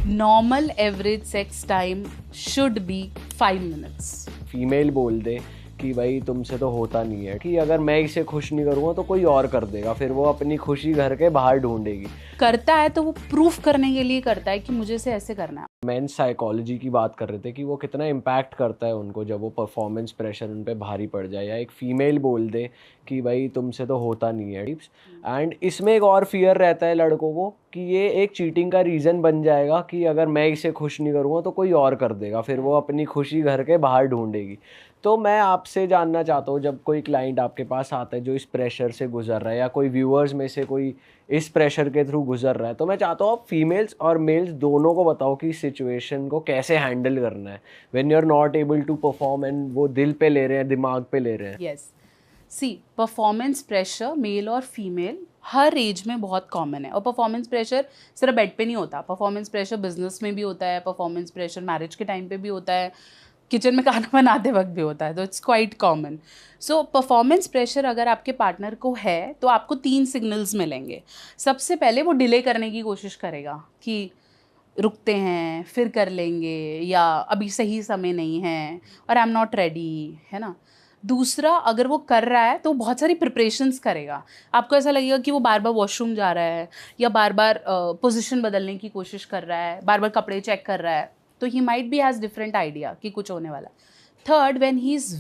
Normal average sex time should be 5 minutes. Female बोल दे कि भाई तुमसे तो होता नहीं है, कि अगर मैं इसे खुश नहीं करूँगा तो कोई और कर देगा, फिर वो अपनी खुशी घर के बाहर ढूंढेगी। करता है तो वो प्रूफ करने के लिए करता है कि मुझे इसे ऐसे करना है। मेंस साइकोलॉजी की बात कर रहे थे कि वो कितना इम्पैक्ट करता है उनको जब वो परफॉर्मेंस प्रेशर उन पे भारी पड़ जाए, या एक फीमेल बोल दे कि भाई तुमसे तो होता नहीं है। एंड इसमें एक और फियर रहता है लड़कों को कि ये एक चीटिंग का रीज़न बन जाएगा कि अगर मैं इसे खुश नहीं करूँगा तो कोई और कर देगा, फिर वो अपनी खुशी घर के बाहर ढूंढेगी। तो मैं आपसे जानना चाहता हूँ, जब कोई क्लाइंट आपके पास आता है जो इस प्रेशर से गुजर रहा है, या कोई व्यूअर्स में से कोई इस प्रेशर के थ्रू गुजर रहा है, तो मैं चाहता हूँ आप फीमेल्स और मेल्स दोनों को बताओ कि इस सिचुएशन को कैसे हैंडल करना है when you are not able to perform and वो दिल पे ले रहे हैं, दिमाग पे ले रहे हैं। यस, सी परफॉर्मेंस प्रेशर मेल और फीमेल हर एज में बहुत कॉमन है। और परफॉर्मेंस प्रेशर सिर्फ बेड पे नहीं होता, परफॉर्मेंस प्रेशर बिजनेस में भी होता है, परफॉर्मेंस प्रेशर मैरिज के टाइम पे भी होता है, किचन में खाना बनाते वक्त भी होता है, तो it's quite common. So performance pressure अगर आपके पार्टनर को है तो आपको 3 सिग्नल्स मिलेंगे। सबसे पहले वो डिले करने की कोशिश करेगा कि रुकते हैं फिर कर लेंगे, या अभी सही समय नहीं है और आई एम नॉट रेडी, है ना। दूसरा, अगर वो कर रहा है तो बहुत सारी प्रिपरेशंस करेगा। आपको ऐसा लगेगा कि वो बार बार वॉशरूम जा रहा है, या बार बार पोजीशन बदलने की कोशिश कर रहा है, बार बार कपड़े चेक कर रहा है, तो he might be has different idea कि कुछ होने वाला है। Third, when he is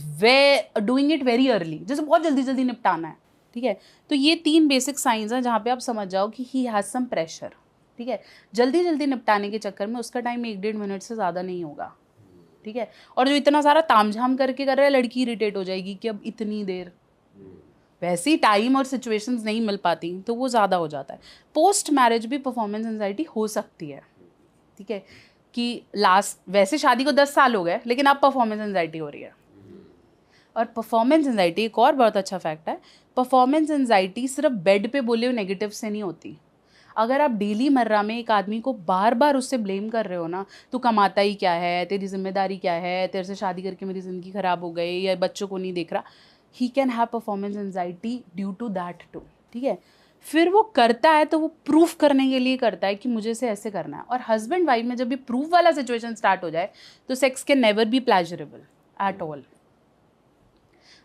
doing it very early, जैसे बहुत जल्दी जल्दी निपटाना है, ठीक है। तो ये 3 बेसिक साइंस हैं जहाँ पे आप समझ जाओ कि ही हैज़ सम प्रेशर, ठीक है। जल्दी जल्दी निपटाने के चक्कर में उसका टाइम 1-1.5 मिनट से ज़्यादा नहीं होगा, ठीक है। और जो इतना सारा तामझाम करके कर रहा है, लड़की इरिटेट हो जाएगी कि अब इतनी देर, वैसे ही टाइम और सिचुएशंस नहीं मिल पाती तो वो ज़्यादा हो जाता है। पोस्ट मैरिज भी परफॉर्मेंस एंजाइटी हो सकती है, ठीक है, कि वैसे शादी को 10 साल हो गए लेकिन अब परफॉर्मेंस एंजाइटी हो रही है। और परफॉर्मेंस एंजाइटी एक और बहुत अच्छा फैक्ट है, परफॉर्मेंस एंजाइटी सिर्फ बेड पे बोले हुए नेगेटिव से नहीं होती। अगर आप डेली मर्रा में एक आदमी को बार बार उससे ब्लेम कर रहे हो ना, तो कमाता ही क्या है, तेरी जिम्मेदारी क्या है, तेरे से शादी करके मेरी ज़िंदगी ख़राब हो गई, या बच्चों को नहीं देख रहा, he can have performance anxiety due to that too, ठीक है। फिर वो करता है तो वो प्रूफ करने के लिए करता है कि मुझे इसे ऐसे करना है। और हस्बैंड वाइफ में जब भी प्रूफ वाला सिचुएशन स्टार्ट हो जाए तो sex can never be pleasurable at all.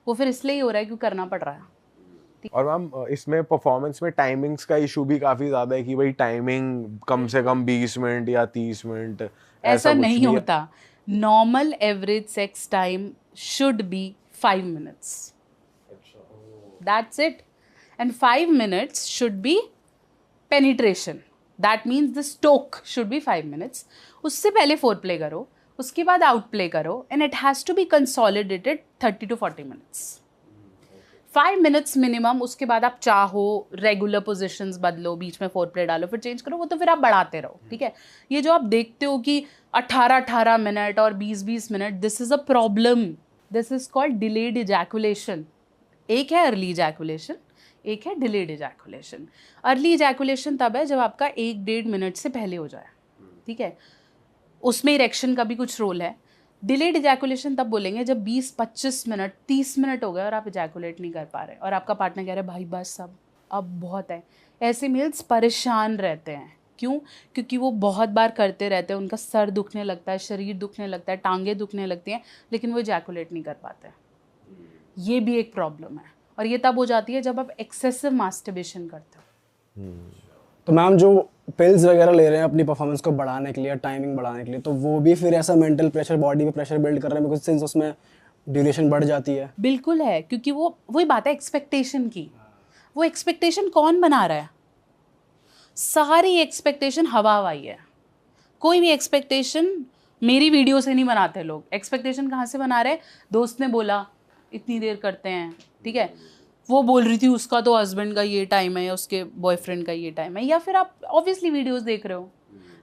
वो फिर इसलिए ही हो रहा है क्योंकि करना पड़ रहा है। और मैम इसमें परफॉर्मेंस में टाइमिंग्स का इशू भी काफ़ी ज़्यादा है कि भाई टाइमिंग कम से कम 20 मिनट या 30 मिनट, ऐसा नहीं होता। Normal average sex time should be 5 minutes, that's it. And 5 minutes should be penetration, that means the stroke should be 5 minutes. उससे पहले फोर प्ले करो, उसके बाद आउट प्ले करो, and it has to be consolidated 30 to 40 minutes, 5 minutes minimum. उसके बाद आप चाहो रेगुलर पोजिशंस बदलो, बीच में फोर प्ले डालो, फिर चेंज करो, वो तो फिर आप बढ़ाते रहो, ठीक है। ये जो आप देखते हो कि 18-18 मिनट और 20-20 minute, this is a problem. This is called delayed ejaculation. एक है अर्ली इजैकुलेशन, एक है डिलेड इजैकुलेशन। अर्ली इजैकुलेशन तब है जब आपका 1-1.5 मिनट से पहले हो जाए, ठीक है, उसमें इरेक्शन का भी कुछ रोल है। डिलेड इजैकुलेशन तब बोलेंगे जब 20-25 मिनट 30 मिनट हो गए और आप इजैकुलेट नहीं कर पा रहे और आपका पार्टनर कह रहा है भाई बस अब बहुत है। ऐसे मेल्स परेशान रहते हैं। क्यों? क्योंकि वो बहुत बार करते रहते हैं, उनका सर दुखने लगता है, शरीर दुखने लगता है, टांगें दुखने लगती हैं, लेकिन वो इजैकुलेट नहीं कर पाते। ये भी एक प्रॉब्लम है, और ये तब हो जाती है जब आप एक्सेसिव मास्टरबेशन करते हो। तो मैम जो पिल्स वगैरह ले रहे हैं अपनी परफॉर्मेंस को बढ़ाने के लिए, टाइमिंग बढ़ाने के लिए, तो वो भी फिर ऐसा मेंटल प्रेशर, बॉडी पे प्रेशर बिल्ड कर रहे हैं, बिकॉज सिंस उसमें ड्यूरेशन बढ़ जाती है। बिल्कुल है, क्योंकि वही बात है एक्सपेक्टेशन की। वो एक्सपेक्टेशन कौन बना रहा है? सारी एक्सपेक्टेशन हवा हवाई है। कोई भी एक्सपेक्टेशन मेरी वीडियो से नहीं बनाते लोग। एक्सपेक्टेशन कहाँ से बना रहे हैं? दोस्त ने बोला इतनी देर करते हैं, ठीक है, वो बोल रही थी उसका तो हस्बैंड का ये टाइम है या उसके बॉयफ्रेंड का ये टाइम है, या फिर आप ऑब्वियसली वीडियोस देख रहे हो,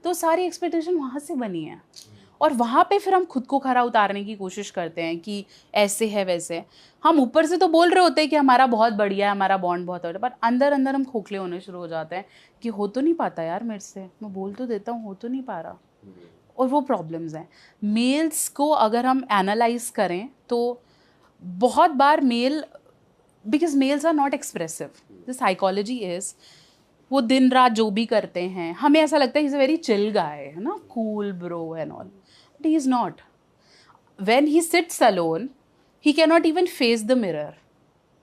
तो सारी एक्सपेक्टेशन वहाँ से बनी है। और वहाँ पे फिर हम खुद को खरा उतारने की कोशिश करते हैं कि ऐसे है वैसे है। हम ऊपर से तो बोल रहे होते हैं कि हमारा बहुत बढ़िया है, हमारा बॉन्ड बहुत बढ़िया, पर अंदर अंदर हम खोखले होने शुरू हो जाते हैं कि हो तो नहीं पाता यार मेरे से, मैं बोल तो देता हूँ, हो तो नहीं पा रहा। और वो प्रॉब्लम्स हैं। मेल्स को अगर हम एनालाइज करें तो बहुत बार because males are not expressive. The psychology is वो दिन रात जो भी करते हैं, हमें ऐसा लगता है he is a very chill guy, है ना, cool bro and all, but he is not. When he sits alone he can not even face the mirror.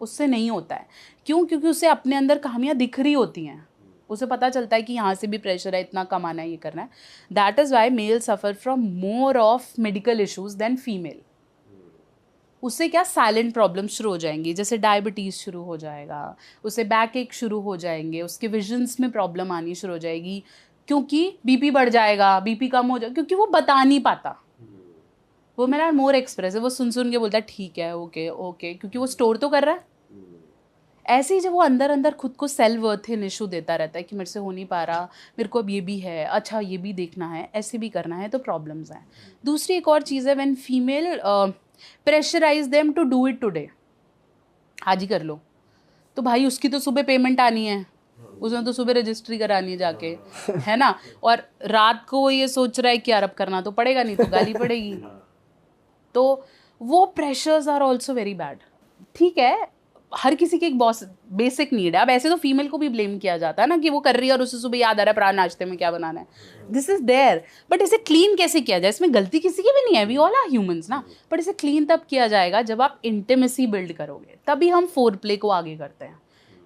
उससे नहीं होता है. क्यों? क्योंकि उसे अपने अंदर कहानियाँ दिख रही होती हैं. उसे पता चलता है कि यहाँ से भी प्रेशर है, इतना कमाना है, ये करना है. That is why male suffer from more of medical issues than female. उससे क्या साइलेंट प्रॉब्लम शुरू हो जाएंगी, जैसे डायबिटीज़ शुरू हो जाएगा, उसे बैक एक शुरू हो जाएंगे, उसके विजन्स में प्रॉब्लम आनी शुरू हो जाएगी, क्योंकि बीपी बढ़ जाएगा, बीपी कम हो जाएगा, क्योंकि वो बता नहीं पाता. वो मेरा मोर एक्सप्रेसिव, वो सुन के बोलता है ठीक है, ओके ओके, क्योंकि वो स्टोर तो कर रहा है. ऐसे ही जब वो अंदर अंदर खुद को सेल्फ वर्थ इशू देता रहता है कि मेरे से हो नहीं पा रहा, मेरे को अब ये भी है, अच्छा ये भी देखना है, ऐसे भी करना है, तो प्रॉब्लम्स हैं. दूसरी एक और चीज़ है, when female pressurise them to do it today, आज ही कर लो, तो भाई उसकी तो सुबह पेमेंट आनी है, उसने तो सुबह रजिस्ट्री करानी है जाके, है ना, और रात को वो ये सोच रहा है कि यार अब करना तो पड़ेगा, नहीं तो गाली पड़ेगी. तो वो pressures are also very bad. ठीक है, हर किसी की एक बेसिक नीड है. अब ऐसे तो फीमेल को भी ब्लेम किया जाता है ना कि वो कर रही है और उसे सुबह याद आ रहा है प्राण नाश्ते में क्या बनाना है. दिस इज देयर, बट इसे क्लीन कैसे किया जाए? इसमें गलती किसी की भी नहीं है, वी ऑल आर ह्यूमंस ना. बट इसे क्लीन तब किया जाएगा जब आप इंटीमेसी बिल्ड करोगे, तभी हम फोरप्ले को आगे करते हैं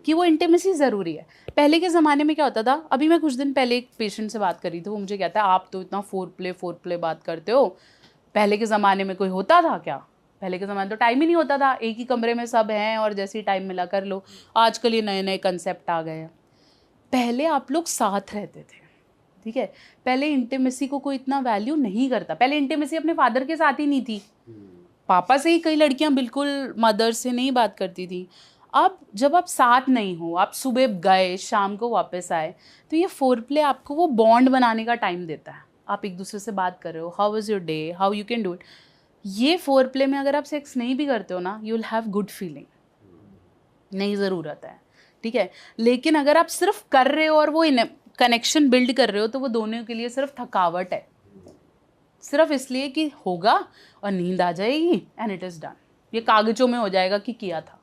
कि वो इंटीमेसी ज़रूरी है. पहले के ज़माने में क्या होता था, अभी मैं कुछ दिन पहले एक पेशेंट से बात कर रही थी, वो मुझे कहता है आप तो इतना फोरप्ले बात करते हो, पहले के ज़माने में कोई होता था क्या? पहले के ज़माने तो टाइम ही नहीं होता था, एक ही कमरे में सब हैं और जैसे ही टाइम मिला कर लो. आजकल ये नए नए कंसेप्ट आ गए हैं. पहले आप लोग साथ रहते थे, ठीक है. पहले इंटीमेसी को कोई इतना वैल्यू नहीं करता. पहले इंटीमेसी अपने फादर के साथ ही नहीं थी, पापा से ही कई लड़कियां बिल्कुल मदर से नहीं बात करती थी. अब जब आप साथ नहीं हो, आप सुबह गए शाम को वापस आए, तो ये फोरप्ले आपको वो बॉन्ड बनाने का टाइम देता है. आप एक दूसरे से बात कर रहे हो, how was your day, how you can do it. ये फोरप्ले में अगर आप सेक्स नहीं भी करते हो ना, you will have good feeling, नहीं ज़रूरत है, ठीक है. लेकिन अगर आप सिर्फ कर रहे हो और वो कनेक्शन बिल्ड कर रहे हो, तो वो दोनों के लिए सिर्फ थकावट है, सिर्फ इसलिए कि होगा और नींद आ जाएगी एंड इट इज़ डन. ये कागजों में हो जाएगा कि किया था.